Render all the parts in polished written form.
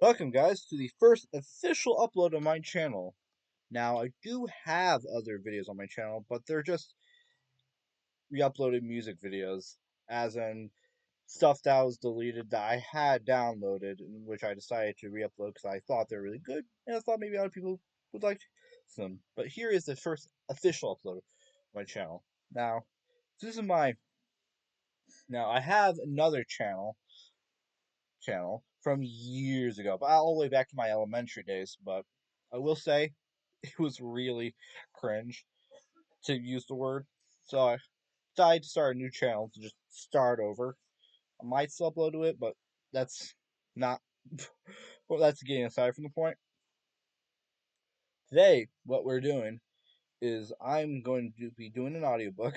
Welcome, guys, to the first official upload of my channel. Now, I do have other videos on my channel, but they're just re-uploaded music videos, as in stuff that was deleted that I had downloaded, and which I decided to re-upload because I thought they were really good, and I thought maybe other people would like them. But here is the first official upload of my channel. Now, this is my. Now, I have another channel from years ago, but all the way back to my elementary days. But I will say it was really cringe to use the word. So I decided to start a new channel to just start over. I might still upload to it, but that's not well, that's getting aside from the point. Today, what we're doing is I'm going to be doing an audiobook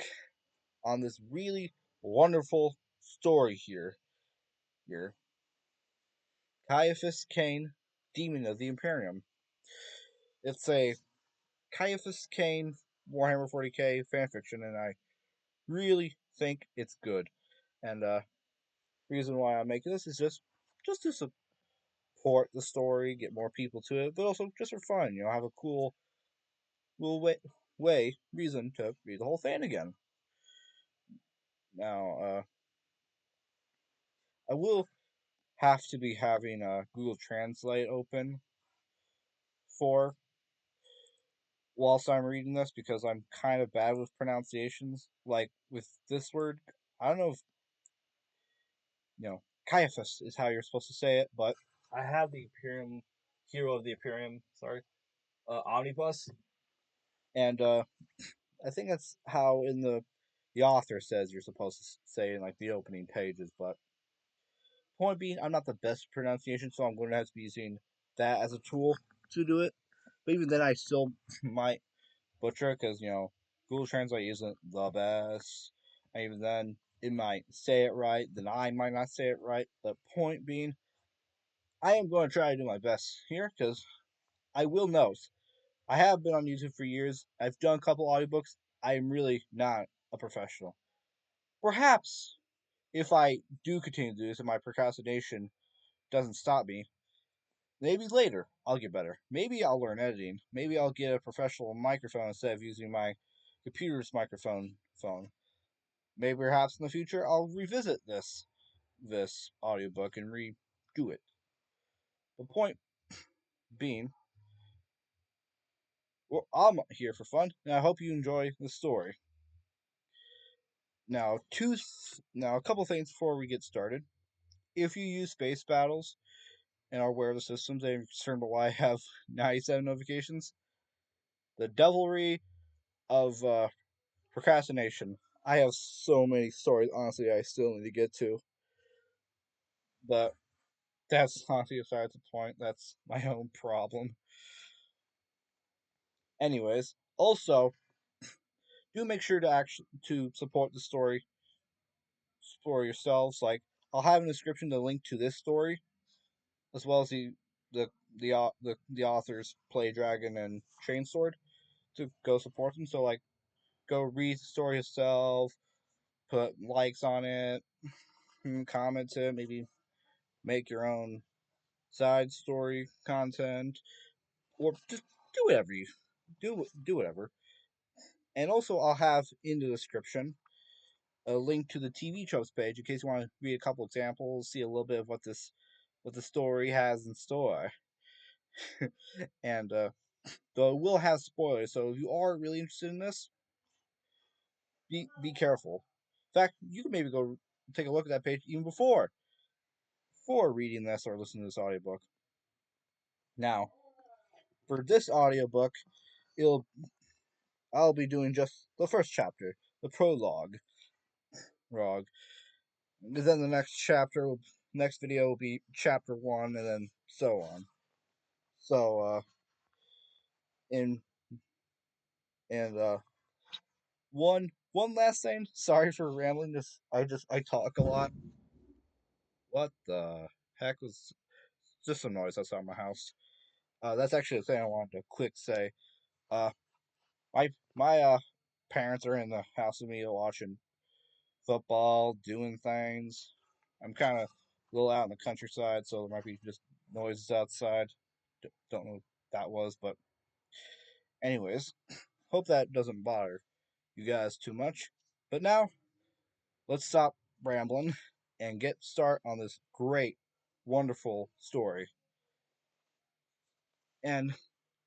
on this really wonderful story here. Ciaphas Cain, Demon of the Imperium. It's a Ciaphas Cain Warhammer 40k fanfiction, and I really think it's good. And reason why I'm making this is just to support the story, get more people to it, but also just for fun. Have a cool reason to read the whole thing again. Now, I will have to be having Google Translate open for whilst I'm reading this because I'm kind of bad with pronunciations. Like with this word, I don't know if Caiaphas is how you're supposed to say it, but I have the Imperium, Hero of the Imperium, sorry, Omnibus, and I think that's how in the author says you're supposed to say in like the opening pages. But point being, I'm not the best pronunciation, so I'm going to have to be using that as a tool to do it. But even then, I still might butcher it because Google Translate isn't the best. And even then, it might say it right, then I might not say it right. The point being, I am going to try to do my best here because I will note I have been on YouTube for years. I've done a couple audiobooks. I am really not a professional. Perhaps if I do continue to do this and my procrastination doesn't stop me, maybe later I'll get better. Maybe I'll learn editing. Maybe I'll get a professional microphone instead of using my computer's microphone phone. Maybe perhaps in the future I'll revisit this audiobook and redo it. The point being, well, I'm here for fun, and I hope you enjoy the story. Now, a couple things before we get started. If you use space battles and are aware of the systems and are concerned about why I have 97 notifications, the devilry of procrastination. I have so many stories, honestly, I still need to get to, but that's honestly aside the point. That's my own problem. Anyways, also do make sure to support the story for yourselves. Like I'll have in the description the link to this story as well as the authors Play Dragon and Chainsword to go support them. So like go read the story yourself, put likes on it, comment it, maybe make your own side story content, or just do whatever you do whatever. And also I'll have in the description a link to the Tvtropes page in case you want to read a couple examples, see a little bit of what the story has in store. And though it will have spoilers, so if you are really interested in this, be careful. In fact, you can maybe go take a look at that page even before reading this or listening to this audiobook. Now, for this audiobook, it'll I'll be doing just the first chapter, the prologue. Rog. And then the next video will be chapter one, and then so on. So, and and one last thing. Sorry for rambling. I talk a lot. What the heck was just some noise outside my house? That's actually the thing I wanted to quick say. Uh, my parents are in the house with me watching football, doing things. I'm kind of a little out in the countryside, so there might be just noises outside. Don't know what that was, but anyways, hope that doesn't bother you guys too much. But now, let's stop rambling and get start on this great, wonderful story. And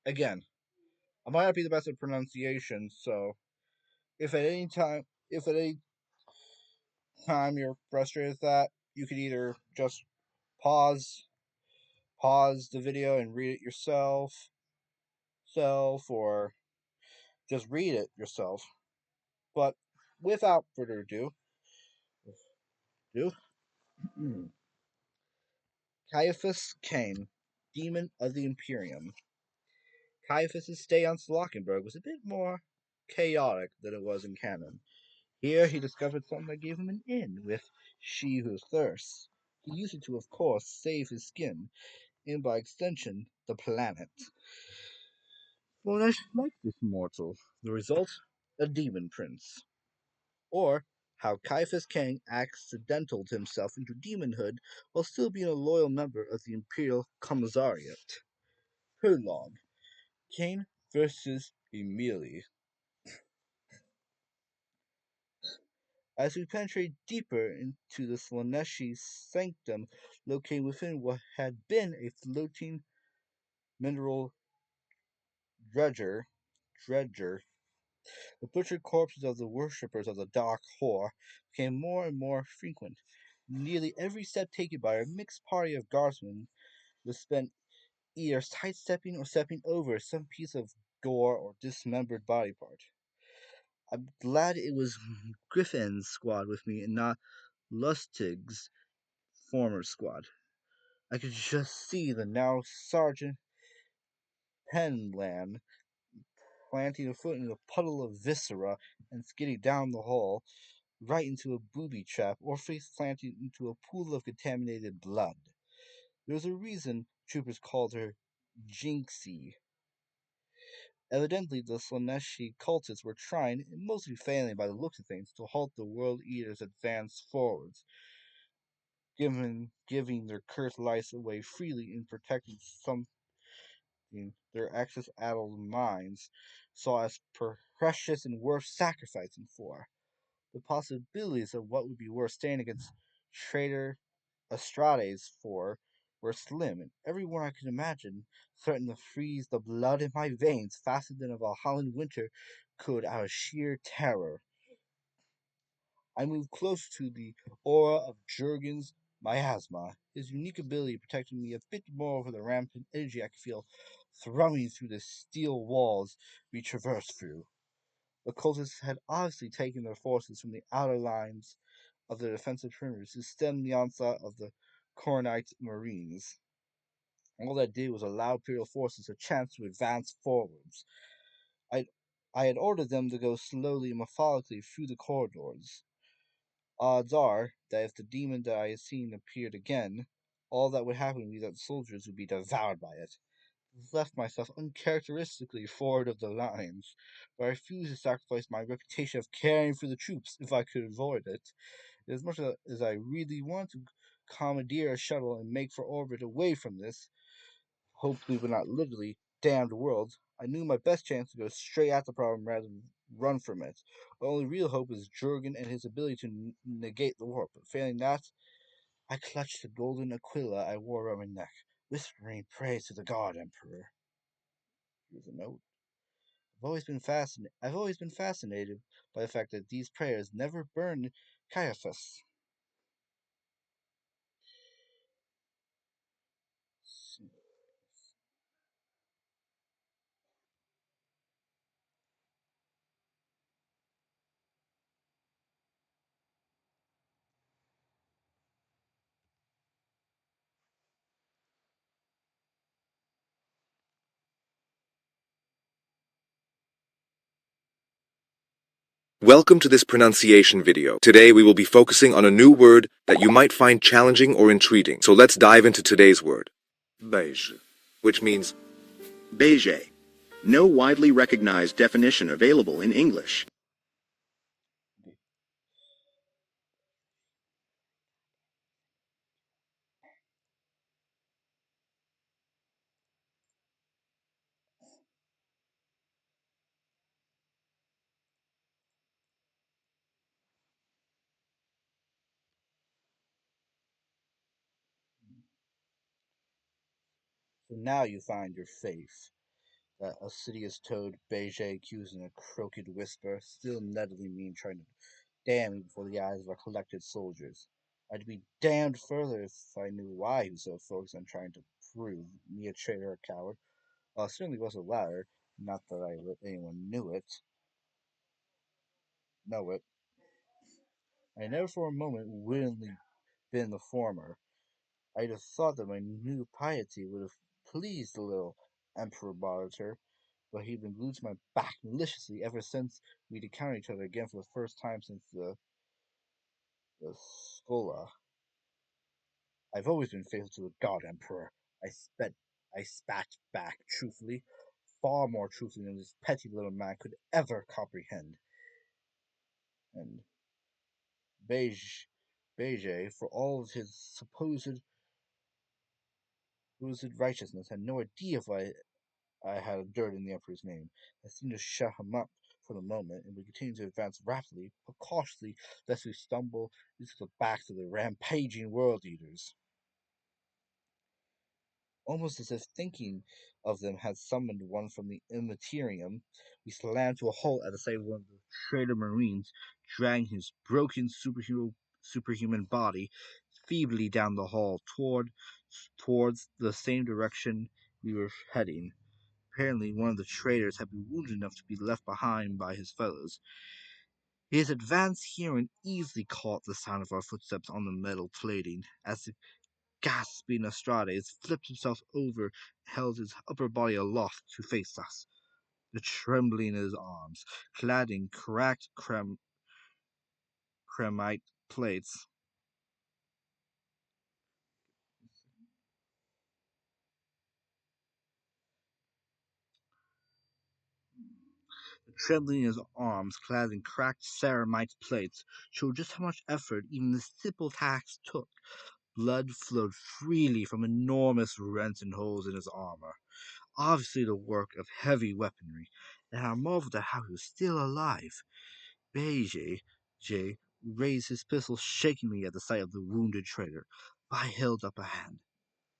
again, I might not be the best at pronunciation, so if at any time you're frustrated with that, you could either just pause pause the video and read it or just read it yourself. But without further ado, Ciaphas Cain, Demon of the Imperium. Caiaphas' stay on Slockenberg was a bit more chaotic than it was in canon. Here he discovered something that gave him an in with She Who Thirsts. He used it to, of course, save his skin, and by extension, the planet. Well, I like this mortal. The result? A demon prince. Or how Caiaphas Cain accidentaled himself into demonhood while still being a loyal member of the Imperial Commissariat. Prologue. Cain versus Emeli. As we penetrate deeper into the Slaneshi sanctum located within what had been a floating mineral dredger, the butchered corpses of the worshippers of the Dark Whore became more and more frequent. Nearly every step taken by a mixed party of guardsmen was spent either sidestepping or stepping over some piece of gore or dismembered body part. I'm glad it was Griffin's squad with me and not Lustig's former squad. I could just see the now Sergeant Penland planting a foot in a puddle of viscera and skidding down the hall, right into a booby trap, or face planting into a pool of contaminated blood. There was a reason troopers called her Jinxie. Evidently, the Slaneshi cultists were trying, and mostly failing by the looks of things, to halt the World Eater's advance forwards, giving their cursed lives away freely in protecting something their Axis-addled minds saw as precious and worth sacrificing for. The possibilities of what would be worth standing against traitor Astrades for were slim, and every one I could imagine threatened to freeze the blood in my veins faster than a Valhallan winter could out of sheer terror. I moved closer to the aura of Jurgen's miasma, his unique ability protecting me a bit more over the rampant energy I could feel thrumming through the steel walls we traversed through. The cultists had obviously taken their forces from the outer lines of the defensive perimeters to stem the onslaught of the Coronite Marines. All that did was allow Imperial forces a chance to advance forwards. I, I had ordered them to go slowly and methodically through the corridors. Odds are that if the demon that I had seen appeared again, all that would happen would be that the soldiers would be devoured by it. I left myself uncharacteristically forward of the lines, but I refused to sacrifice my reputation of caring for the troops if I could avoid it. As much as I really want to commandeer a shuttle and make for orbit away from this, hopefully but not literally, damned world, I knew my best chance to go straight at the problem rather than run from it. The only real hope is Jurgen and his ability to negate the warp, but failing that, I clutched the golden aquila I wore around my neck, whispering praise to the God Emperor. Here's a note. I've always been fascinated by the fact that these prayers never burned Caiaphas. Welcome to this pronunciation video. Today we will be focusing on a new word that you might find challenging or intriguing. So let's dive into today's word. Beige. Which means Beige. No widely recognized definition available in English. So now you find your faith. That assiduous toad Beige accused in a crooked whisper, still nettily mean, trying to damn me before the eyes of our collected soldiers. I'd be damned further if I knew why he was so focused on trying to prove me a traitor or a coward. Well, it certainly was the latter, not that I let anyone know it. I never for a moment willingly been the former. I'd have thought that my new piety would have pleased the little Emperor Monitor, but he'd been glued to my back maliciously ever since we'd encountered each other again for the first time since the Scola. I've always been faithful to the God Emperor. I spat back truthfully, far more truthfully than this petty little man could ever comprehend. And Beige, Beige, for all of his supposed righteousness, had no idea of what I had endured in the Emperor's name. I seemed to shut him up for the moment, and we continued to advance rapidly, but cautiously, lest we stumble into the backs of the rampaging world eaters. Almost as if thinking of them had summoned one from the Imperium, we slammed to a halt at the sight of one of the traitor marines, dragging his broken superhuman body feebly down the hall towards the same direction we were heading. Apparently, one of the traitors had been wounded enough to be left behind by his fellows. His advanced hearing easily caught the sound of our footsteps on the metal plating, as the gasping Astrades flipped himself over and held his upper body aloft to face us, the trembling in his arms, clad in cracked cremite plates. The trembling in his arms, clad in cracked ceramite plates, showed just how much effort even the simple task took. Blood flowed freely from enormous rents and holes in his armor, obviously the work of heavy weaponry, and I marveled at how he was still alive. Beige J raised his pistol shakingly at the sight of the wounded traitor, but I held up a hand.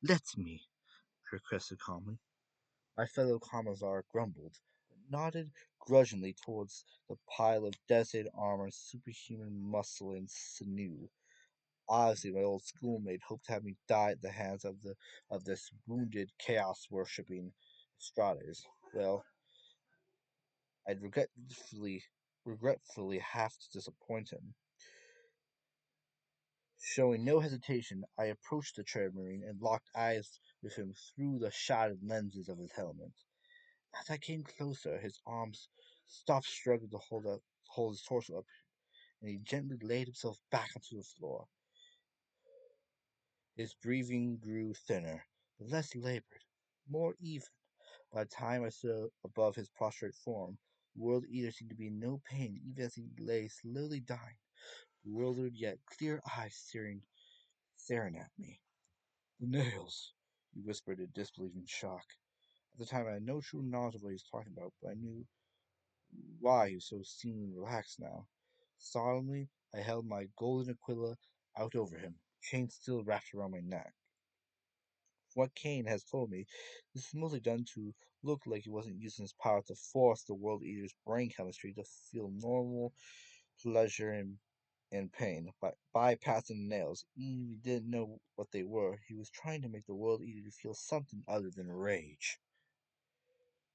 "Let me," I requested calmly. My fellow Commissar grumbled, but nodded grudgingly towards the pile of devastated armor and superhuman muscle and sinew. Obviously, my old schoolmate hoped to have me die at the hands of this wounded, chaos-worshipping Astrades. Well, I'd regretfully have to disappoint him. Showing no hesitation, I approached the traitor marine and locked eyes with him through the shadowed lenses of his helmet. As I came closer, his arms stopped struggling to hold his torso up, and he gently laid himself back onto the floor. His breathing grew thinner, but less labored, more even. By the time I stood above his prostrate form, the world eater seemed to be in no pain, even as he lay slowly dying, bewildered yet clear eyes staring at me. "The nails," he whispered in disbelieving shock. At the time I had no true knowledge of what he was talking about, but I knew why he was so seemingly relaxed now. Solemnly, I held my golden Aquila out over him, chain still wrapped around my neck. What Cain has told me, this is mostly done to look like he wasn't using his power to force the World Eater's brain chemistry to feel normal pleasure and pain. By bypassing the nails, even if he didn't know what they were, he was trying to make the World Eater feel something other than rage.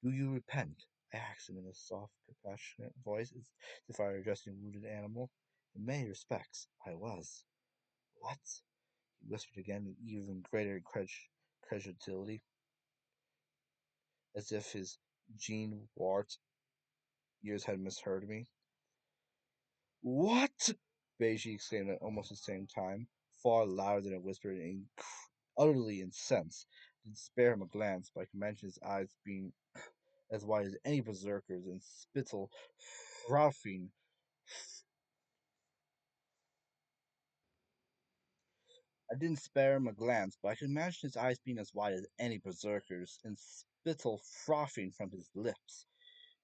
"Do you repent?" I asked him in a soft, compassionate voice, as if I were addressing a wounded animal. In many respects, I was. "What?" he whispered again in even greater incredulity, as if his Jean Wart ears had misheard me. "What?" Beiji exclaimed at almost the same time, far louder than it whispered, and utterly incensed. I did spare him a glance, but I could imagine his eyes being as wide as any berserker's, and spittle frothing. I didn't spare him a glance, but I could imagine his eyes being as wide as any berserker's, and spittle frothing from his lips.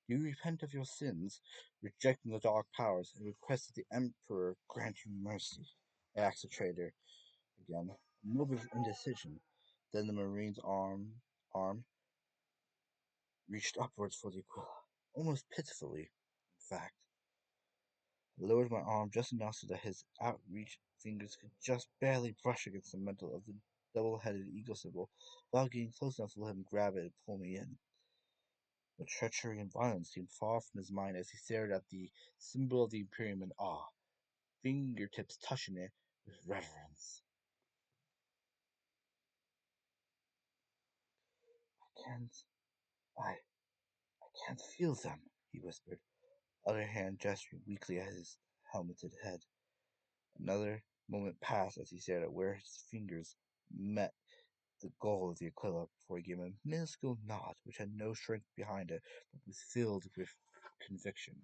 "Do you repent of your sins, rejecting the dark powers, and request that the Emperor grant you mercy?" I asked the traitor again, a moment of indecision. Then the marine's arm reached upwards for the Aquila, almost pitifully, in fact. I lowered my arm just enough so that his outreached fingers could just barely brush against the metal of the double-headed eagle symbol without getting close enough to let him grab it and pull me in. But treachery and violence seemed far from his mind as he stared at the symbol of the Imperium in awe, fingertips touching it with reverence. I can't, I can't feel them, he whispered, other hand gesturing weakly at his helmeted head. Another moment passed as he stared at where his fingers met the goal of the Aquila before he gave a minuscule nod which had no strength behind it, but was filled with conviction.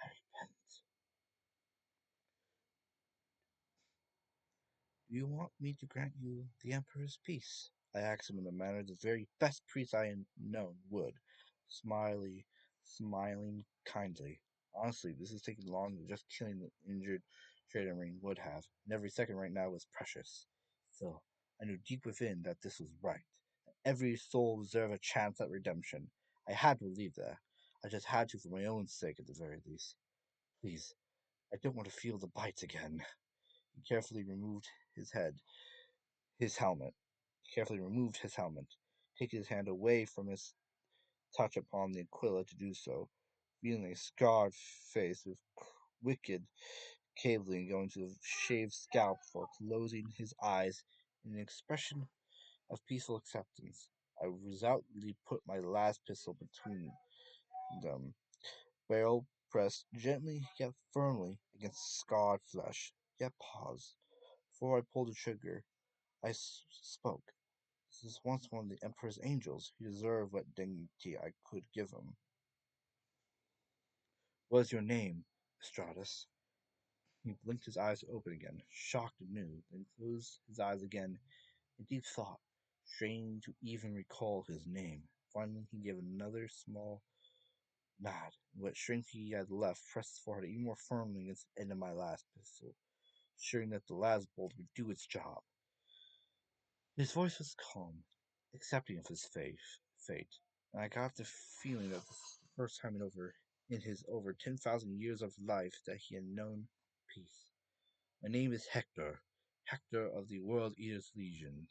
I repent. Do you want me to grant you the Emperor's peace? I asked him in the manner the very best priest I had known would, smiling kindly. Honestly, this is taking longer than just killing the injured traitor marine would have, and every second right now was precious. Still, I knew deep within that this was right. Every soul deserved a chance at redemption. I had to believe that. I just had to for my own sake at the very least. Please, I don't want to feel the bites again. He carefully removed his head, his helmet. Carefully removed his helmet, taking his hand away from his touch upon the Aquila to do so, revealing a scarred face with wicked cabling going to the shaved scalp before closing his eyes in an expression of peaceful acceptance. I resolutely put my last pistol between them, barrel pressed gently yet firmly against scarred flesh, yet paused. Before I pulled the trigger, I spoke. This is once one of the Emperor's angels. He deserved what dignity I could give him. What is your name, Stratus? He blinked his eyes open again, shocked anew, then closed his eyes again in deep thought, straining to even recall his name. Finally, he gave another small nod, and what strength he had left pressed his forehead even more firmly against the end of my last pistol, assuring that the last bolt would do its job. His voice was calm, accepting of his fate, and I got the feeling that this was the first time in his over 10,000 years of life that he had known peace. My name is Hector, Hector of the World Eater's Legion,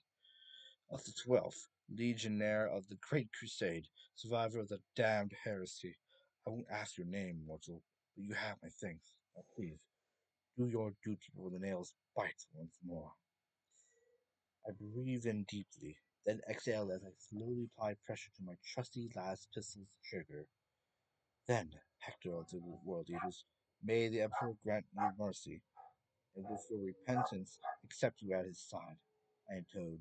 of the 12th, legionnaire of the Great Crusade, survivor of the damned heresy. I won't ask your name, mortal, but you have my thanks. Now please, do your duty before the nails bite once more. I breathed in deeply, then exhaled as I slowly applied pressure to my trusty last pistol's trigger. Then, Hector of the World Eaters, may the Emperor grant you mercy, and with your repentance accept you at his side, I intoned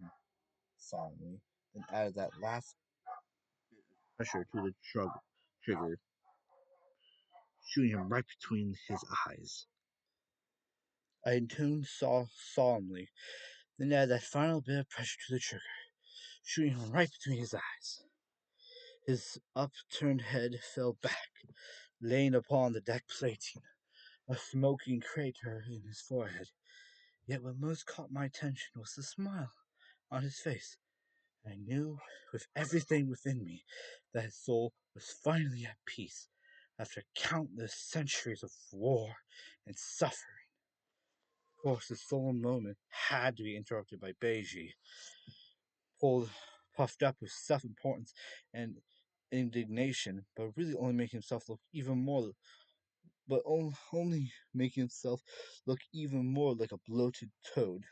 solemnly, then added that last pressure to the trigger, shooting him right between his eyes. I intoned solemnly, then added that final bit of pressure to the trigger, shooting him right between his eyes. His upturned head fell back, laying upon the deck plating, a smoking crater in his forehead. Yet what most caught my attention was the smile on his face. I knew with everything within me that his soul was finally at peace after countless centuries of war and suffering. Of course, this solemn moment had to be interrupted by Beiji, puffed up with self-importance and indignation, but really only making himself look even more only making himself look even more like a bloated toad.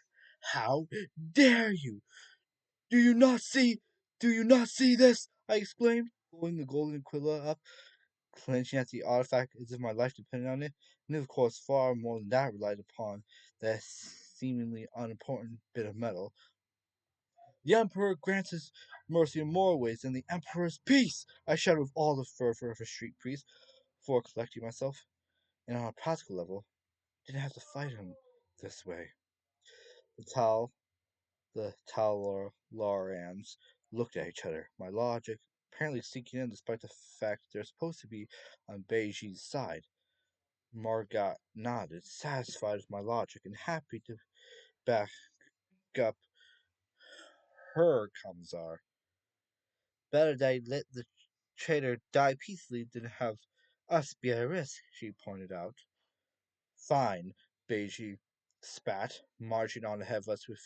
How dare you? Do you not see? Do you not see this? I exclaimed, pulling the golden Aquila up, clenching at the artifact as if my life depended on it, and of course far more than that relied upon that seemingly unimportant bit of metal. The Emperor grants his mercy in more ways than the Emperor's peace! I shouted with all the fervor of a street priest, before collecting myself, and on a practical level, didn't have to fight him this way. The Talorans looked at each other, my logic apparently sinking in despite the fact they're supposed to be on Beiji's side. Margot nodded, satisfied with my logic and happy to back up her commissar. Better they let the traitor die peacefully than have us be at risk, she pointed out. Fine, Beiji spat, marching on ahead of us with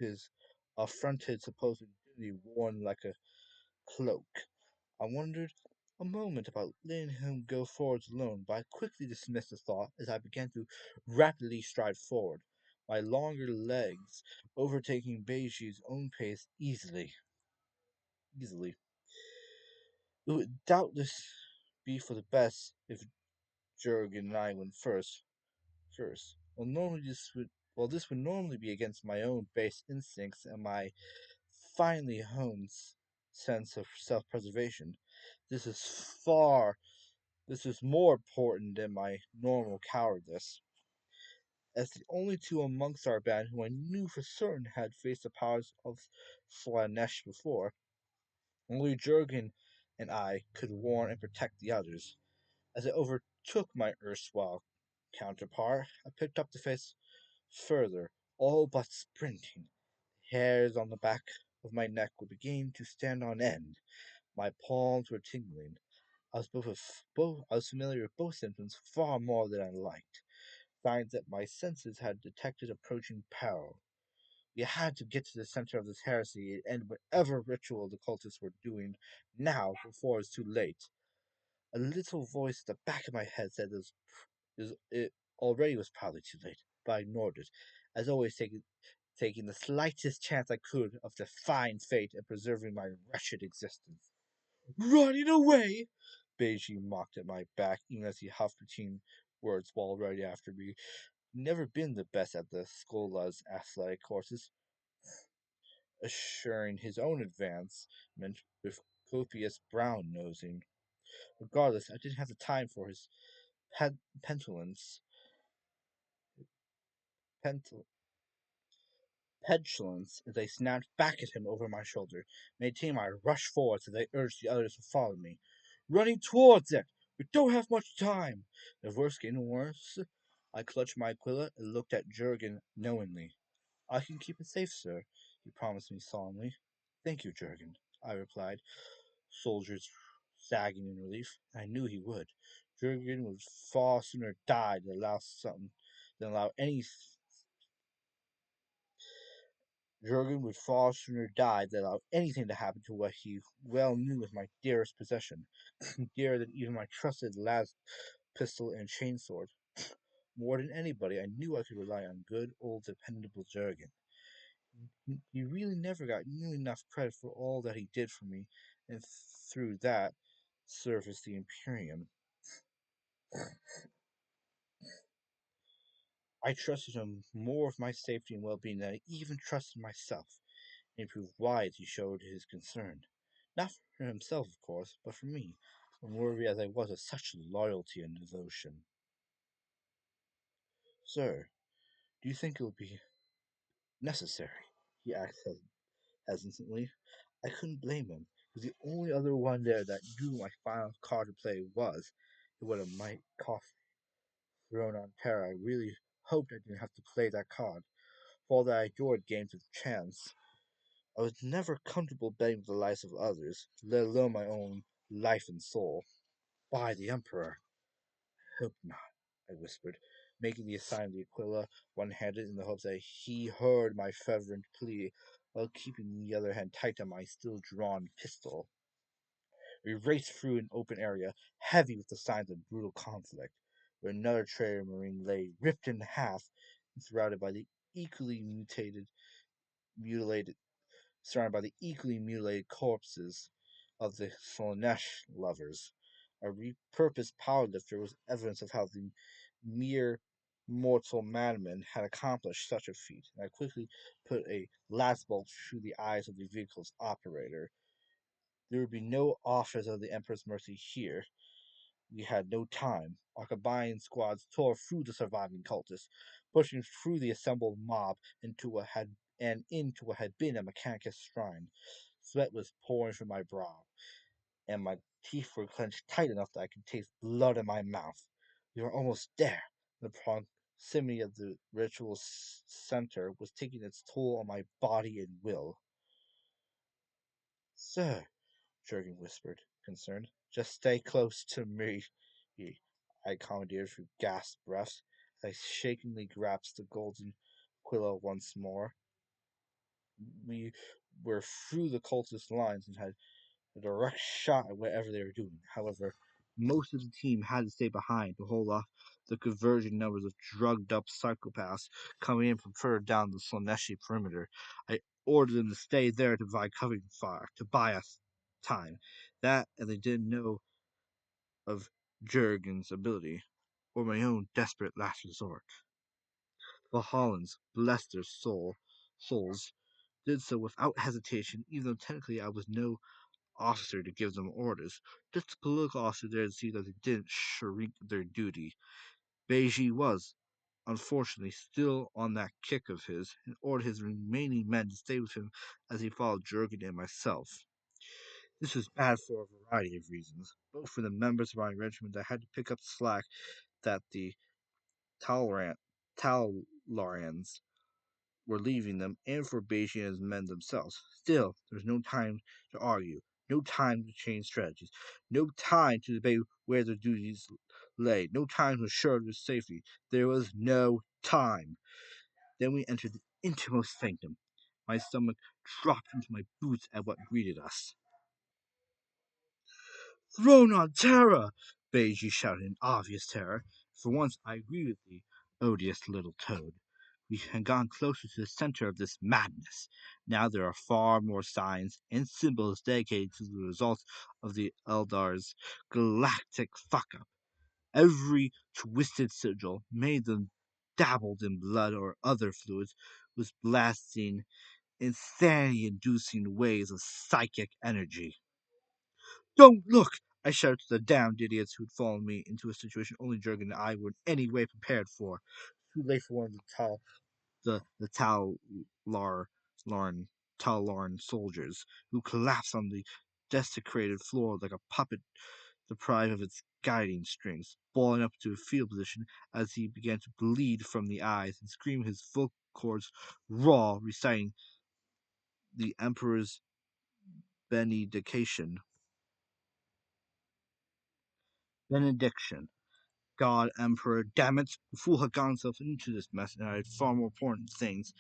his affronted supposed duty worn like a cloak. I wondered a moment about letting him go forward alone, but I quickly dismissed the thought as I began to rapidly stride forward, my longer legs overtaking Beiji's own pace easily. It would doubtless be for the best if Jurgen and I went first. This would normally be against my own base instincts and my finely honed sense of self-preservation. This is far This is more important than my normal cowardice. As the only two amongst our band who I knew for certain had faced the powers of Slanesh before, only Jurgen and I could warn and protect the others. As I overtook my erstwhile counterpart, I picked up the pace further, all but sprinting. The hairs on the back of my neck were beginning to stand on end. My palms were tingling. I was familiar with both symptoms far more than I liked, signs that my senses had detected approaching peril. We had to get to the center of this heresy and end whatever ritual the cultists were doing now before it was too late. A little voice at the back of my head said it already was probably too late, but I ignored it, as always taking the slightest chance I could of defying fate and preserving my wretched existence. Running away! Beiji mocked at my back, even as he huffed between words while right after me. Never been the best at the Skola's athletic courses, assuring his own advancement with copious brown nosing. Regardless, I didn't have the time for his petulance. Pentul- Petulance as I snapped back at him over my shoulder, maintaining my rush forward as I urged the others to follow me. Running towards it! We don't have much time! The worst getting worse. I clutched my Aquila and looked at Jurgen knowingly. I can keep it safe, sir, he promised me solemnly. Thank you, Jurgen, I replied, shoulders sagging in relief. I knew he would. Jurgen would far sooner die than allow any Jurgen would far sooner die than allow anything to happen to what he well knew was my dearest possession, dearer than even my trusted last pistol and chainsword. More than anybody, I knew I could rely on good, old, dependable Jurgen. He really never got nearly enough credit for all that he did for me, and through that service the Imperium. I trusted him more with my safety and well-being than I even trusted myself, and proved wise he showed his concern. Not for himself, of course, but for me, unworthy as I was of such loyalty and devotion. Sir, do you think it would be necessary? He asked hesitantly. I couldn't blame him, because the only other one there that knew my final card to play was, and what it might cost thrown on terror. I really hoped I didn't have to play that card, for all that I adored games of chance. I was never comfortable betting with the lives of others, let alone my own life and soul. By the Emperor! I hope not, I whispered, making the sign of the Aquila one-handed in the hopes that he heard my fervent plea, while keeping the other hand tight on my still-drawn pistol. We raced through an open area, heavy with the signs of brutal conflict, where another traitor marine lay ripped in half and equally mutilated surrounded by the equally mutilated corpses of the Slanesh lovers. A repurposed powerlifter was evidence of how the mere mortal madman had accomplished such a feat, and I quickly put a last bolt through the eyes of the vehicle's operator. There would be no offers of the Emperor's mercy here. We had no time. Our combined squads tore through the surviving cultists, pushing through the assembled mob into what had been a Mechanicus shrine. Sweat was pouring from my brow, and my teeth were clenched tight enough that I could taste blood in my mouth. We were almost there. The symphony of the ritual center was taking its toll on my body and will. Sir, Jurgen whispered, concerned, just stay close to me. I commandeered through gasped breaths as I shakingly grasped the golden quilla once more. We were through the cultist lines and had a direct shot at whatever they were doing. However, most of the team had to stay behind to hold off the converging numbers of drugged-up psychopaths coming in from further down the Slaneshi perimeter. I ordered them to stay there to provide covering fire, to buy us time. That, and they didn't know of Jurgen's ability, or my own desperate last resort. The Hollands, bless their souls, did so without hesitation, even though technically I was no officer to give them orders, just a political officer there to see that they didn't shirk their duty. Beiji was, unfortunately, still on that kick of his, and ordered his remaining men to stay with him as he followed Jurgen and myself. This was bad for a variety of reasons, both for the members of my regiment that had to pick up the slack that the Tallarans were leaving them, and for Beijing and his men themselves. Still, there was no time to argue, no time to change strategies, no time to debate where their duties lay, no time to assure their safety. There was no time. Then we entered the innermost sanctum. My stomach dropped into my boots at what greeted us. Throne on terror! Beiji shouted in obvious terror. For once I agreed with the odious little toad. We had gone closer to the center of this madness. Now there are far more signs and symbols dedicated to the results of the Eldar's galactic fuck-up. Every twisted sigil, made them dabbled in blood or other fluids, was blasting insanity-inducing waves of psychic energy. Don't look! I shouted to the damned idiots who'd fallen me into a situation only Jurgen and I were in any way prepared for. Too late for one of the Tallarn soldiers, who collapsed on the desecrated floor like a puppet deprived of its guiding strings, balling up to a fetal position as he began to bleed from the eyes and scream his vocal cords raw, reciting the Emperor's benediction. Benediction. God, Emperor, damn it! The fool had gotten himself into this mess, and I had far more important things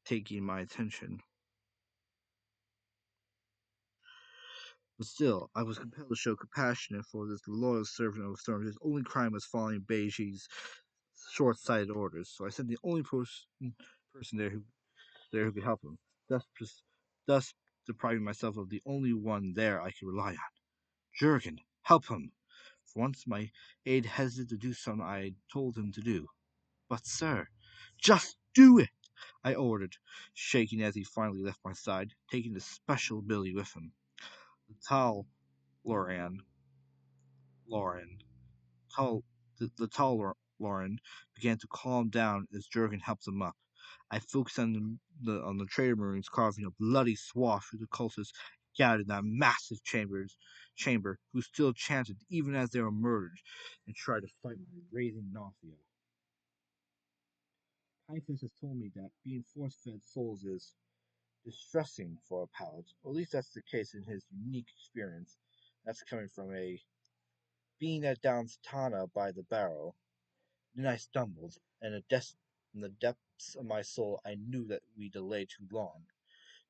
taking my attention. But still, I was compelled to show compassion for this loyal servant of the throne whose only crime was following Beiji's short-sighted orders. So I sent the only person there who could help him, thus depriving myself of the only one there I could rely on. Jurgen, help him! For once my aide hesitated to do something I had told him to do. But, sir, just do it! I ordered, shaking as he finally left my side, taking the special ability with him. The Tal Loran, Lauren, Tal, the Tal Lauren began to calm down as Jurgen helped him up. I focused on the traitor marines carving a bloody swath through the cultists gathered in that massive chamber, who still chanted even as they were murdered, and tried to fight my raising nausea. Typhus has told me that being force-fed souls is distressing for a paladin, or at least that's the case in his unique experience. That's coming from a being at Downstana by the barrow. Then I stumbled, and in the depths of my soul I knew that we delayed too long.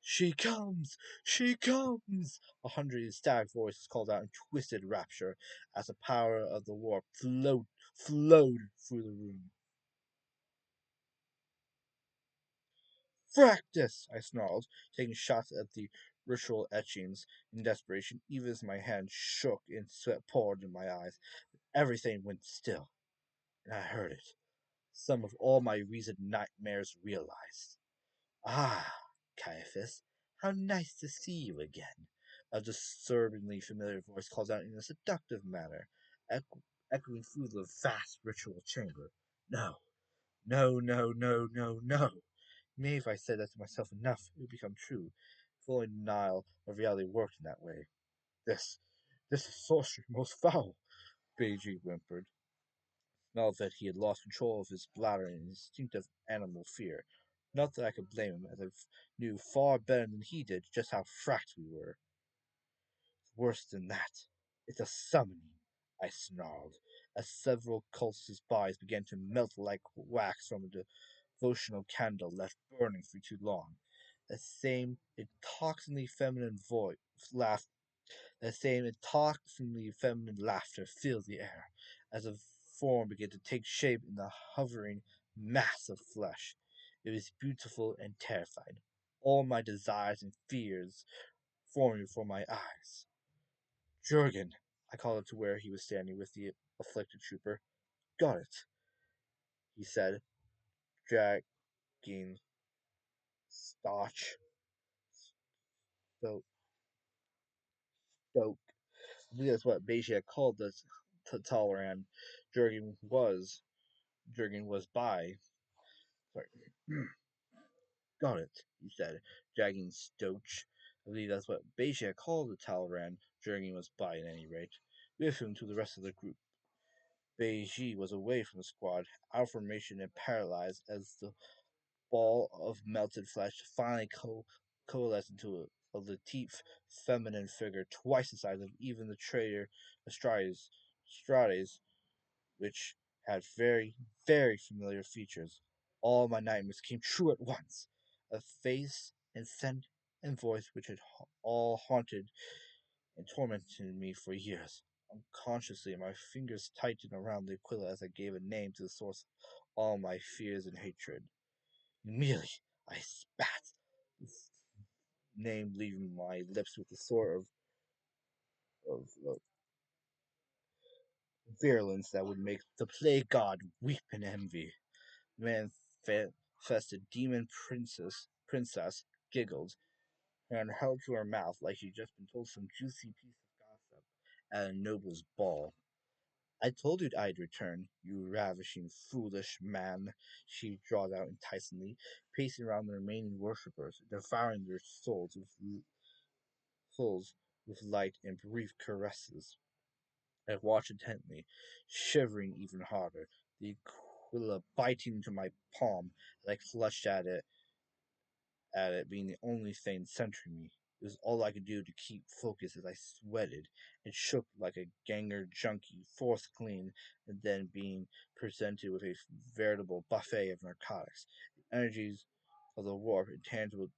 She comes! She comes! 100 ecstatic voices called out in twisted rapture as the power of the warp flowed through the room. Practice! I snarled, taking shots at the ritual etchings in desperation, even as my hand shook and sweat poured in my eyes. Everything went still, and I heard it. Some of all my recent nightmares realized. Ah, Ciaphas, how nice to see you again. A disturbingly familiar voice called out in a seductive manner, echoing through the vast ritual chamber. No, no, no, no, no, no. Maybe if I said that to myself enough, it would become true. If only denial of reality worked in that way. This is sorcery most foul, Beiji whimpered. Now that he had lost control of his bladder and instinctive animal fear. Not that I could blame him, as I knew far better than he did just how fracked we were. Worse than that, it's a summoning, I snarled, as several cultists' bodies began to melt like wax from a devotional candle left burning for too long. That same intoxicantly feminine voice laughed. That same intoxicantly feminine laughter filled the air, as a form began to take shape in the hovering mass of flesh. It was beautiful and terrifying. All my desires and fears forming before my eyes. Jurgen, I called to where he was standing with the afflicted trooper. Got it, he said, dragging Stotch. So, Stoke. I believe that's what Beijia called the Toleran. Jurgen was. Jurgen was by. Sorry. Got it, he said, dragging Stoch. I believe that's what Beijia called the Toleran. Jurgen was by, at any rate. With him to the rest of the group. Beiji was away from the squad, out of formation and paralyzed as the ball of melted flesh finally coalesced into a lateef, feminine figure twice the size of even the traitor Strades, which had very, very familiar features. All my nightmares came true at once. A face and scent and voice which had all haunted and tormented me for years. Unconsciously, my fingers tightened around the Aquila as I gave a name to the source of all my fears and hatred. Emeli, I spat, this name leaving my lips with a sort of virulence that would make the plague god weep in envy. The manifested demon princess giggled and held to her mouth like she'd just been told some juicy piece of gossip at a noble's ball. I told you I'd return, you ravishing, foolish man, she drawled out enticingly, pacing around the remaining worshippers, devouring their souls with light and brief caresses. I watched intently, shivering even harder, the Aquila biting into my palm as I clutched at it being the only thing centering me. It was all I could do to keep focus as I sweated and shook like a ganger junkie, forced clean, and then being presented with a veritable buffet of narcotics. The energies of the warp, intangible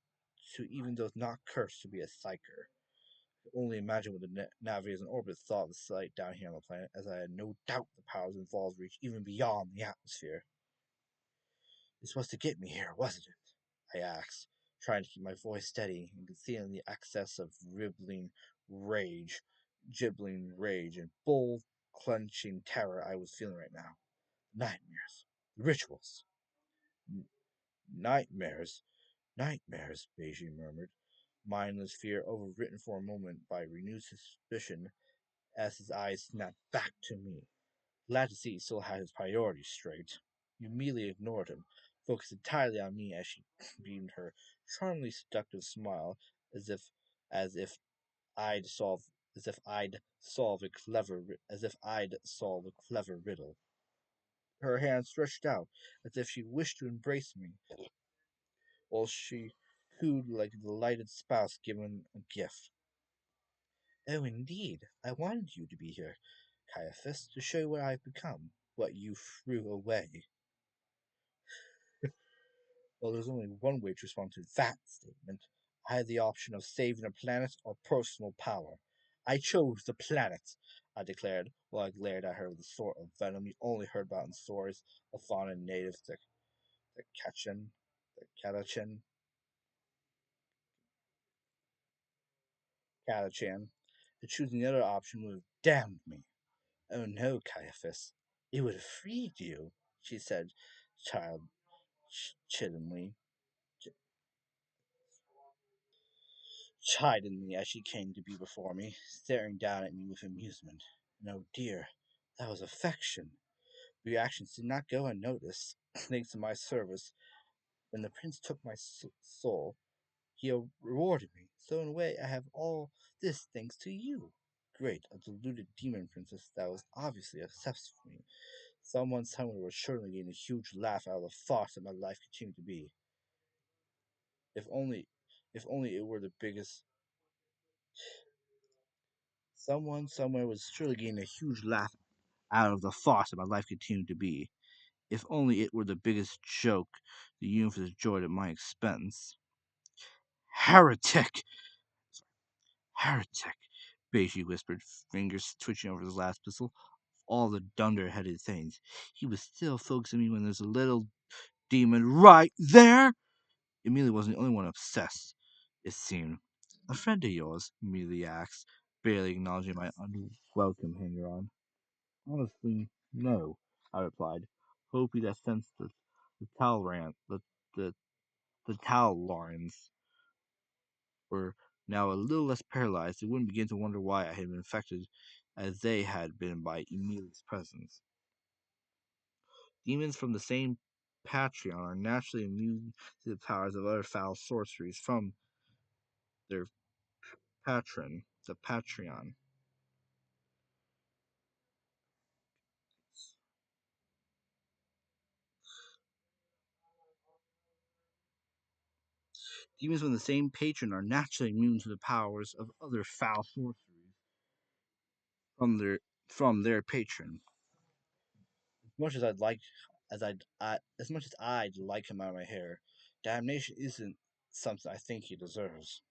to even those not cursed to be a psyker. I could only imagine what the navigators in orbit thought of the sight down here on the planet, as I had no doubt the powers involved reached even beyond the atmosphere. This was to get me here, wasn't it? I asked, trying to keep my voice steady and concealing the excess of gibbling rage, and bull clenching terror I was feeling right now. Nightmares. Rituals. N- nightmares. Nightmares, Beijing murmured, mindless fear overwritten for a moment by renewed suspicion as his eyes snapped back to me. Glad to see he still had his priorities straight. You immediately ignored him, focused entirely on me as she beamed her charmingly seductive smile, as if as if I'd solve as if I'd solve a clever riddle. Her hand stretched out as if she wished to embrace me, while she cooed like a delighted spouse given a gift. Oh, indeed, I wanted you to be here, Caiaphas, to show you what I've become, what you threw away. Well, there's only one way to respond to that statement. I had the option of saving a planet or personal power. I chose the planet, I declared, while I glared at her with the sort of venom you only heard about in stories of fauna natives to Kachin, the Katachan. And choosing the other option would have damned me. Oh no, Caiaphas. It would have freed you, she said, child chiddenly. Chidingly as she came to be before me, staring down at me with amusement. And oh dear, that was affection. Reactions did not go unnoticed. Thanks to my service, when the prince took my soul, he rewarded me. So in a way, I have all this thanks to you. Great, a deluded demon princess that was obviously obsessed with me. Someone somewhere was surely getting a huge laugh out of the thought that my life continued to be. If only, if only it were the biggest. Someone somewhere was surely getting a huge laugh out of the thought that my life continued to be. If only it were the biggest joke the universe enjoyed at my expense. Heretic! Heretic! Beatty whispered, fingers twitching over his last pistol. All the dunder-headed things. He was still focusing me when there's a little demon right there! Emeli wasn't the only one obsessed, it seemed. A friend of yours? Emeli asked, barely acknowledging my unwelcome hanger-on. Honestly, no, I replied, hoping that since the the, the Tallarans were now a little less paralyzed, they wouldn't begin to wonder why I had been infected as they had been by Emeli's presence. Demons from the same Patreon are naturally immune to the powers of other foul sorceries from their patron, the Patreon. Demons from the same patron are naturally immune to the powers of other foul sorceries from their patron. As much as I'd like, as much as I'd like him out of my hair, damnation isn't something I think he deserves.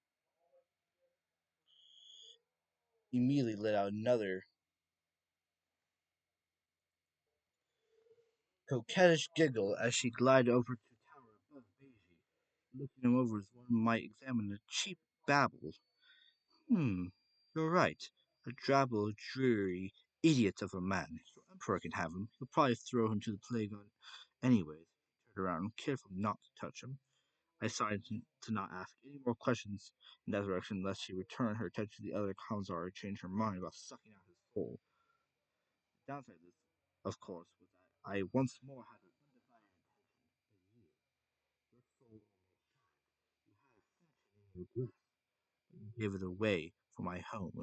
Immediately let out another coquettish giggle as she glided over to the tower above Beijing, looking him over as one might examine a cheap bauble. You're right. A drabble, dreary idiot of a man. Your emperor can have him. He'll probably throw him to the plague on anyways. Turned around, careful not to touch him. I decided to not ask any more questions in that direction lest she return her attention to the other commissar or change her mind about sucking out his soul. The downside of this, of course, was that I once more had an undivided attention for you. Your soul you had a function in your breast, but you gave it away for my home.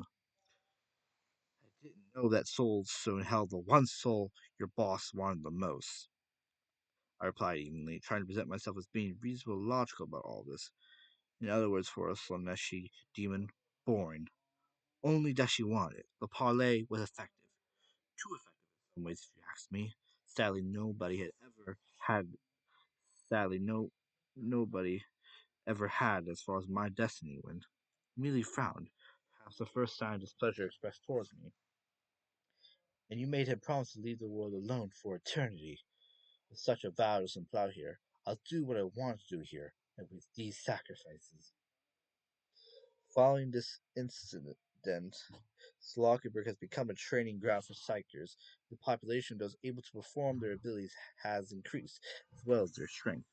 I didn't know that souls soon held the one soul your boss wanted the most. I replied evenly, trying to present myself as being reasonably logical about all this. In other words, for a Slaneshi demon, boring. Only that she wanted it. The parlay was effective. Too effective in some ways, if you ask me. Sadly, nobody had ever had. Sadly, nobody ever had, as far as my destiny went. Merely frowned, perhaps the first sign of displeasure expressed towards me. And you made him promise to leave the world alone for eternity. With such a vow as implied here, I'll do what I want to do here, and with these sacrifices. Following this incident, Slockenberg has become a training ground for psychers. The population of those able to perform their abilities has increased, as well as their strength.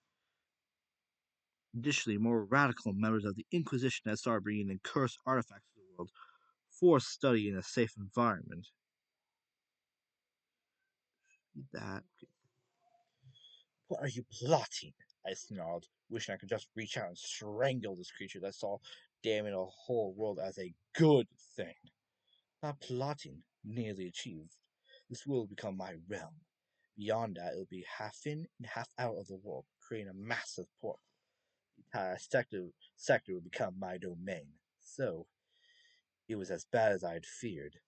Additionally, more radical members of the Inquisition have started bringing in cursed artifacts to the world for study in a safe environment. That. What are you plotting? I snarled, wishing I could just reach out and strangle this creature that saw damning the whole world as a good thing. Not plotting, nearly achieved. This will become my realm. Beyond that, it will be half in and half out of the world, creating a massive portal. The entire sector will become my domain. So, it was as bad as I had feared.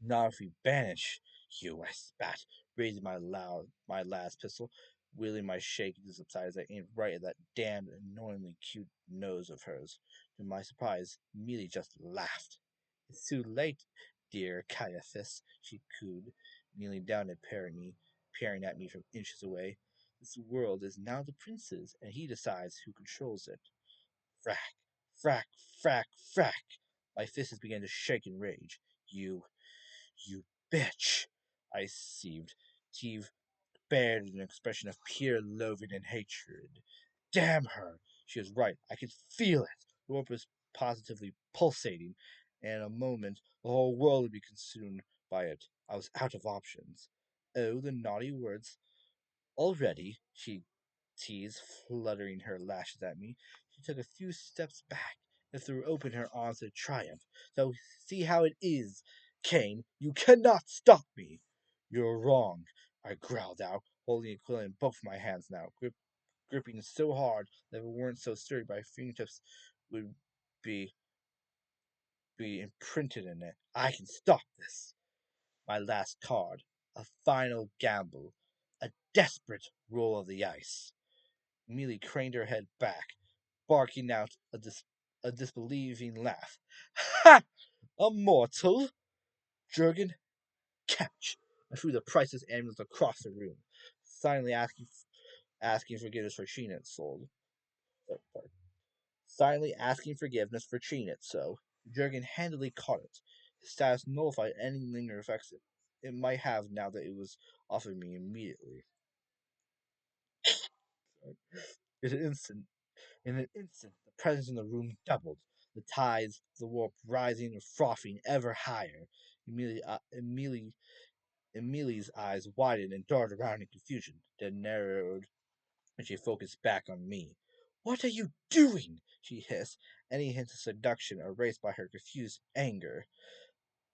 Not if we banish you, I spat, raising my last pistol, wheeling my shaking to subside as I aimed right at that damned, annoyingly cute nose of hers. To my surprise, Mealy just laughed. It's too late, dear Caiaphas, she cooed, kneeling down and peering at me from inches away. This world is now the prince's, and he decides who controls it. Frack, frack, frack, frack. My fists began to shake in rage. You bitch! I seethed. Teeth bared in an expression of pure loathing and hatred. Damn her! She was right. I could feel it. The warp was positively pulsating, and in a moment the whole world would be consumed by it. I was out of options. Oh, the naughty words. Already, she teased, fluttering her lashes at me. She took a few steps back and threw open her arms in triumph. So see how it is, Cain. You cannot stop me. You're wrong, I growled out, holding Aquila in both my hands now, gripping so hard that if it weren't so sturdy, my fingertips would be imprinted in it. I can stop this. My last card, a final gamble, a desperate roll of the ice. Emeli craned her head back, barking out a disbelieving laugh. Ha! A mortal? Jurgen, catch! I threw the priceless amulet across the room, silently asking forgiveness for cheating it sold. Silently asking forgiveness for cheating it so. Jurgen handily caught it. His status nullified any lingering effects it might have now that it was offered me immediately. In an instant, the presence in the room doubled, the tides of the warp rising and frothing ever higher. Emeli's eyes widened and darted around in confusion, then narrowed, and she focused back on me. What are you doing? She hissed, any hint of seduction erased by her confused anger.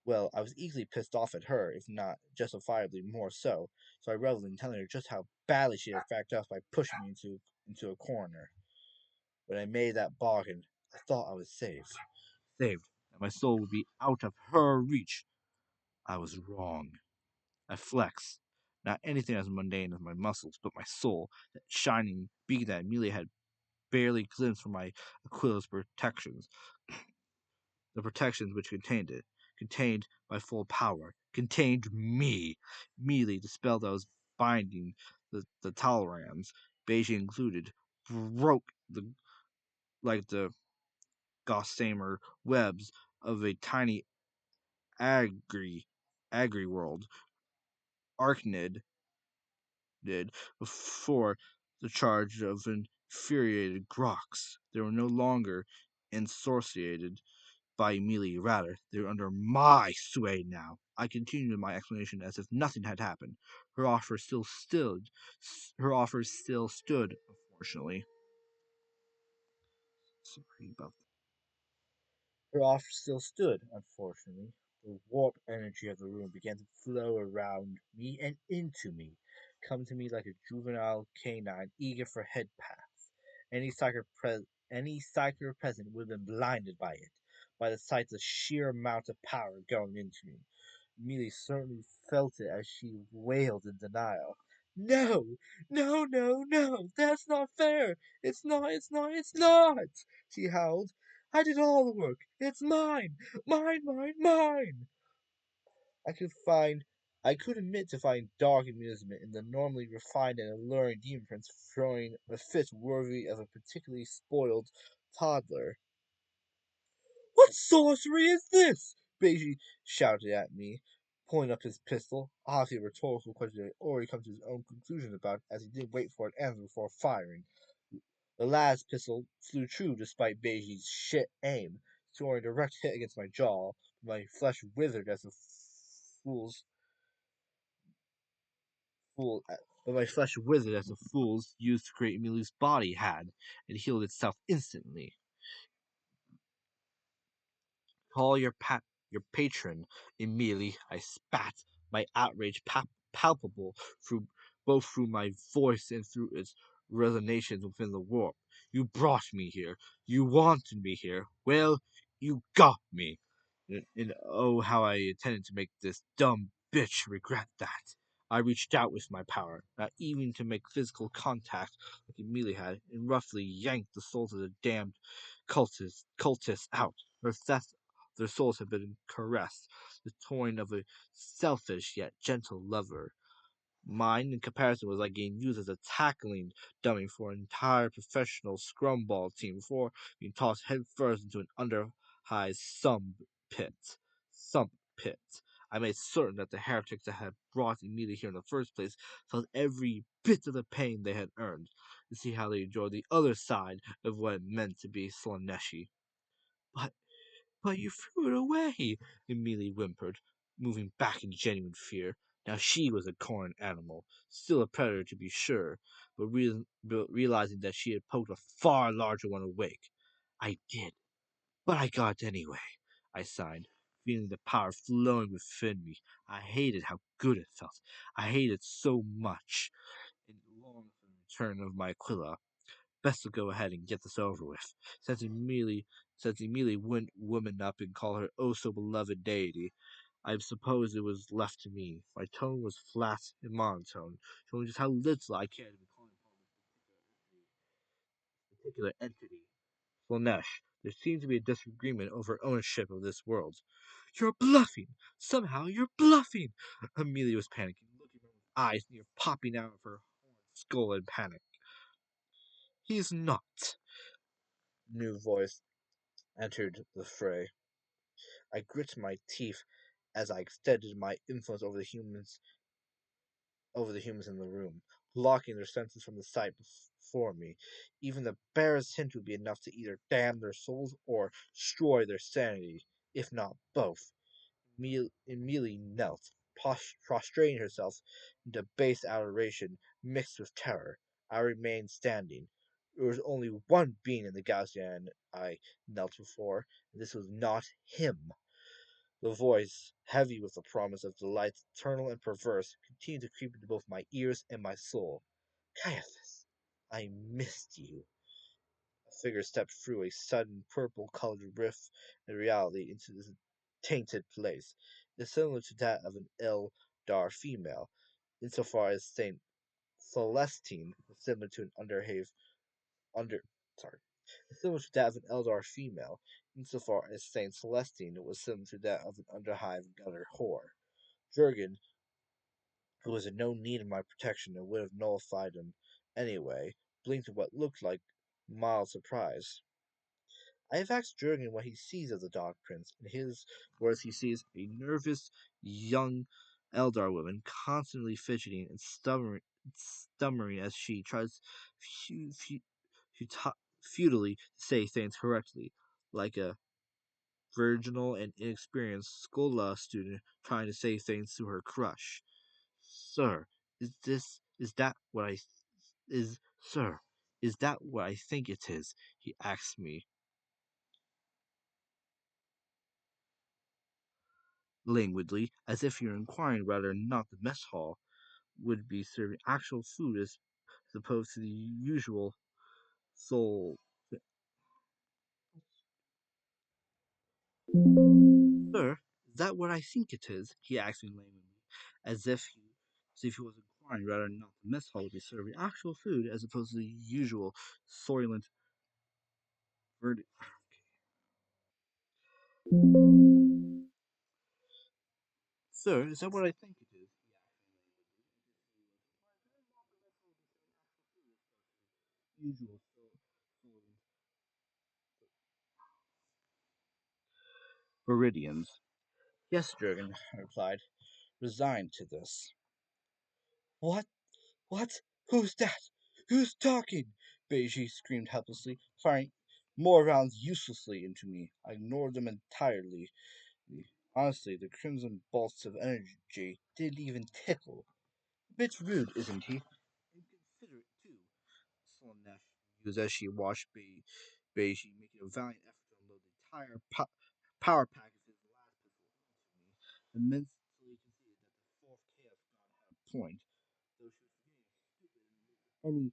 Well, I was easily pissed off at her, if not justifiably more so I reveled in telling her just how badly she had fracked us by pushing me into a corner. When I made that bargain, I thought I was saved, that my soul would be out of her reach. I was wrong. I flexed, not anything as mundane as my muscles, but my soul, that shining beacon that Amelia had barely glimpsed from my Aquila's protections, the protections which contained it, contained my full power, contained me, the spell that was binding the Talrams, Beijing included, broke like the gossamer webs of a tiny agri world. Arachnid did before the charge of infuriated groks. They were no longer ensorcelated by Emeli, rather, they were under my sway now. I continued my explanation as if nothing had happened. Her offer still stood. Unfortunately. Sorry about Her offer still stood, unfortunately. The warp energy of the room began to flow around me and into me, come to me like a juvenile canine eager for head pats. Any psyker present would have been blinded by it, by the sight of the sheer amount of power going into me. Amelia certainly felt it as she wailed in denial. No, no, no, no, that's not fair. It's not, she howled. I did all the work. It's mine, mine. I could find, I could admit to find dark amusement in the normally refined and alluring demon prince throwing a fit worthy of a particularly spoiled toddler. What sorcery is this? Beiji shouted at me, pulling up his pistol, obviously a rhetorical question he had already come to his own conclusions about, as he didn't wait for an answer before firing. The lad's pistol flew true despite Beiji's shit aim, scoring a direct hit against my jaw. My flesh withered as the fool's fool, but my flesh withered as the fool's used to create Emili's body had, and healed itself instantly. Call your patron, Emeli, I spat, my outrage palpable both through my voice and through its resonations within the warp. You brought me here. You wanted me here. Well, you got me. And oh, how I intended to make this dumb bitch regret that. I reached out with my power, not even to make physical contact like Emeli had, and roughly yanked the souls of the damned cultists out. Their souls had been caressed, the toying of a selfish yet gentle lover. Mine, in comparison, was like getting used as a tackling dummy for an entire professional scrumball team before being tossed headfirst into an under-high pit. Sump pit. I made certain that the heretics that had brought me here in the first place felt every bit of the pain they had earned, to see how they enjoyed the other side of what it meant to be Slaneshi. But but you threw it away, Emeli whimpered, moving back in genuine fear. Now she was a corn animal, still a predator to be sure, but realizing that she had poked a far larger one awake. I did, but I got it anyway, I sighed, feeling the power flowing within me. I hated how good it felt. I hated it so much. And longed for the return of my Aquila. Best to go ahead and get this over with, since Emeli wouldn't woman up and call her oh so beloved deity. I suppose it was left to me. My tone was flat and monotone, showing just how little I cared to be calling upon this particular entity. Slanesh, there seemed to be a disagreement over ownership of this world. You're bluffing! Somehow you're bluffing! Amelia was panicking, looking at her with eyes near popping out of her skull in panic. He's not. New voice entered the fray. I grit my teeth as I extended my influence over the humans in the room, blocking their senses from the sight before me. Even the barest hint would be enough to either damn their souls or destroy their sanity, if not both. Emeli knelt, prostrating herself into base adoration mixed with terror. I remained standing. There was only one being in the galaxy I knelt before, and this was not him. The voice, heavy with the promise of delights eternal and perverse, continued to creep into both my ears and my soul. Ciaphas, I missed you. A figure stepped through a sudden purple-colored rift in reality into this tainted place. It is similar to that of an Eldar female, insofar as Saint Celestine was similar to an under sorry. Similar to that of an Eldar female, insofar as Saint Celestine was similar to that of an underhive gutter whore. Jurgen, who was in no need of my protection and would have nullified him anyway, blinked in what looked like mild surprise. I have asked Jurgen what he sees of the Dog Prince. In his words, he sees a nervous, young Eldar woman constantly fidgeting and stuttering as she tries futilely to say things correctly, like a virginal and inexperienced Skola student trying to say things to her crush. Sir, is that what I is sir, is that what I think it is? He asked me languidly, as if you're inquiring whether or not the mess hall would be serving actual food as opposed to the usual soul. Sir, is that what I think it is? He asked me languidly, as if he was inquiring whether or not the mess hall would be serving actual food as opposed to the usual soylent verdict. Sir, is that what I think it is? He asked me languidly, usual soylent viridians. Yes, Jurgen, I replied, resigned to this. What? What? Who's that? Who's talking? Beiji screamed helplessly, firing more rounds uselessly into me. I ignored them entirely. Honestly, the crimson bolts of energy didn't even tickle. A bit rude, isn't he? Inconsiderate, too, Slanesh mused as she watched Beiji making a valiant effort to unload the entire power pack of his last pistol into me, and mentally conceded that the fourth Chaos God had a point, though she was forgetting stupid and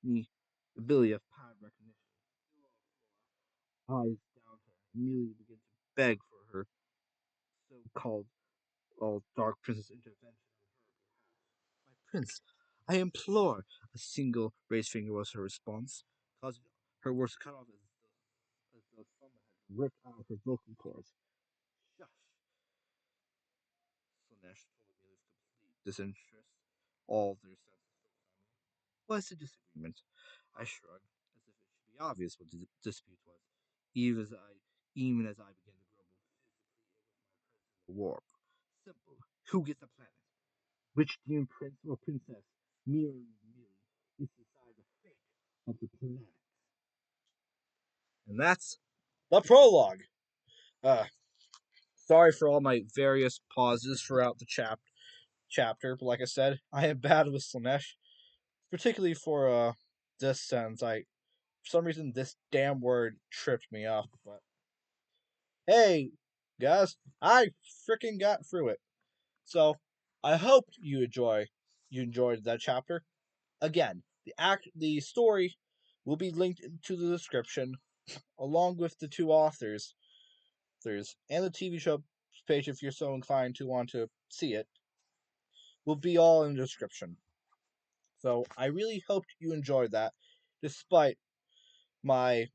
any ability of pattern recognition. Eyes down her, immediately began to beg for her so-called all Dark Princess intervention on her behalf. My prince, I implore. A single raised finger was her response, causing her words to cut off as though someone had ripped out her vocal cords. Shush, Slanesh told me with complete disinterest, all their senses still clamouring. What's the disagreement? I shrugged, as if it should be obvious what the dispute was, even as I began to grumble physically with my presence in the warp. Simple. Who gets the planet? Which demon prince or princess, me or Emeli, is decide the fate of the planet? And that's the prologue. Uh, Sorry for all my various pauses throughout the chapter, but like I said, I am bad with Slanesh, particularly for this sentence. For some reason this damn word tripped me up. But hey, guys, I freaking got through it. So I hope you enjoyed that chapter. Again, the story will be linked into the description along with the two authors and the TV show page if you're so inclined to want to see it will be all in the description. So I really hope you enjoyed that, despite my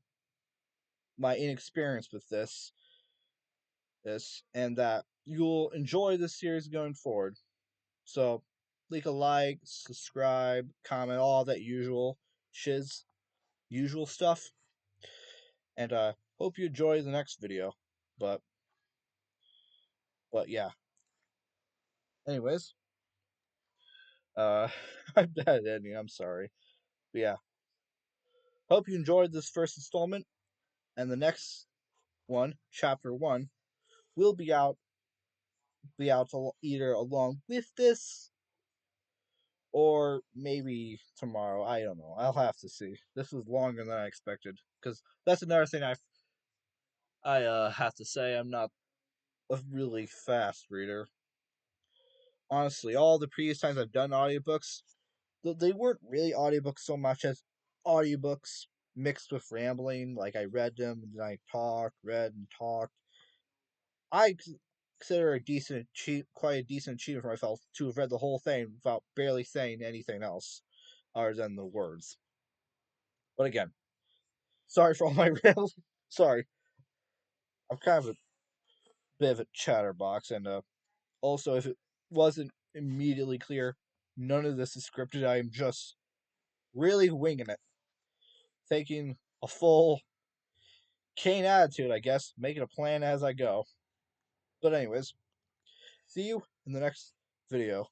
inexperience with this, and that you'll enjoy this series going forward. So leave a like, subscribe, comment, all that usual stuff. And hope you enjoy the next video. But yeah. Anyways, uh I'm bad at ending, I'm sorry. But yeah. Hope you enjoyed this first installment, and the next one, chapter 1, will be out either along with this or maybe tomorrow. I don't know. I'll have to see. This was longer than I expected, because that's another thing I have to say. I'm not a really fast reader. Honestly, all the previous times I've done audiobooks, they weren't really audiobooks so much as audiobooks mixed with rambling. Like I read them and then I read and talked. I consider quite a decent achievement for myself to have read the whole thing without barely saying anything else other than the words. But again, sorry for all my rambling. Sorry, I'm kind of a bit of a chatterbox, and also if it wasn't immediately clear, none of this is scripted. I am just really winging it, taking a full Cain attitude, I guess, making a plan as I go. But anyways, see you in the next video.